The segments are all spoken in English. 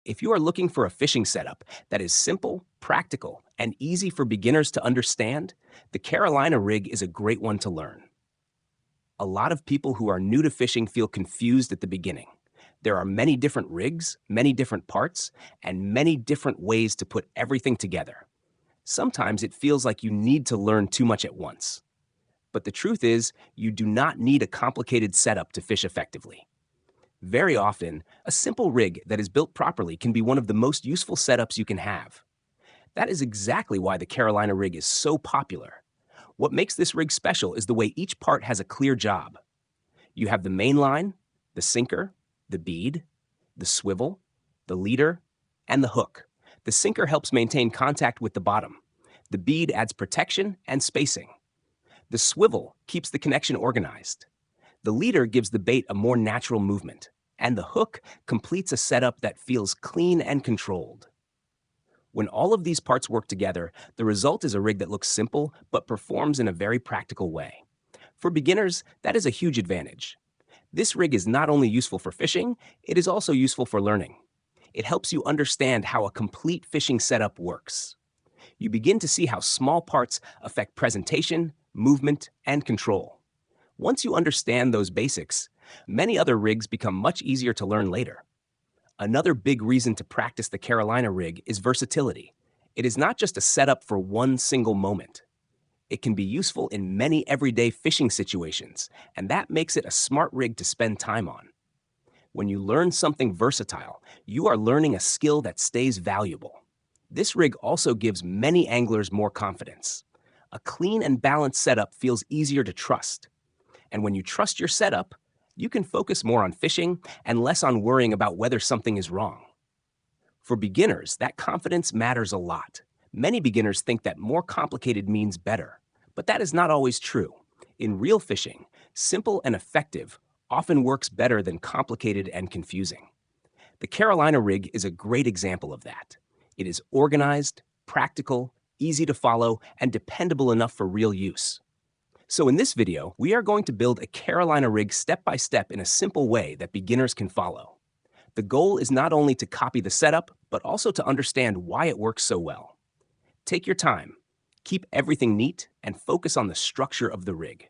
If you are looking for a fishing setup that is simple, practical, and easy for beginners to understand, the Carolina rig is a great one to learn. A lot of people who are new to fishing feel confused at the beginning. There are many different rigs, many different parts, and many different ways to put everything together. Sometimes it feels like you need to learn too much at once. But the truth is, you do not need a complicated setup to fish effectively. Very often, a simple rig that is built properly can be one of the most useful setups you can have. That is exactly why the Carolina rig is so popular. What makes this rig special is the way each part has a clear job. You have the main line, the sinker, the bead, the swivel, the leader, and the hook. The sinker helps maintain contact with the bottom. The bead adds protection and spacing. The swivel keeps the connection organized. The leader gives the bait a more natural movement, and the hook completes a setup that feels clean and controlled. When all of these parts work together, the result is a rig that looks simple but performs in a very practical way. For beginners, that is a huge advantage. This rig is not only useful for fishing, it is also useful for learning. It helps you understand how a complete fishing setup works. You begin to see how small parts affect presentation, movement, and control. Once you understand those basics, many other rigs become much easier to learn later. Another big reason to practice the Carolina rig is versatility. It is not just a setup for one single moment. It can be useful in many everyday fishing situations, and that makes it a smart rig to spend time on. When you learn something versatile, you are learning a skill that stays valuable. This rig also gives many anglers more confidence. A clean and balanced setup feels easier to trust. And when you trust your setup, you can focus more on fishing and less on worrying about whether something is wrong. For beginners, that confidence matters a lot. Many beginners think that more complicated means better, but that is not always true. In real fishing, simple and effective often works better than complicated and confusing. The Carolina rig is a great example of that. It is organized, practical, easy to follow, and dependable enough for real use. So in this video, we are going to build a Carolina rig step by step in a simple way that beginners can follow. The goal is not only to copy the setup, but also to understand why it works so well. Take your time, keep everything neat, and focus on the structure of the rig.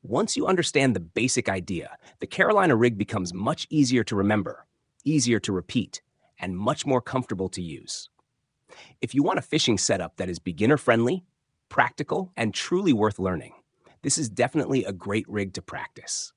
Once you understand the basic idea, the Carolina rig becomes much easier to remember, easier to repeat, and much more comfortable to use. If you want a fishing setup that is beginner-friendly, practical, and truly worth learning, this is definitely a great rig to practice.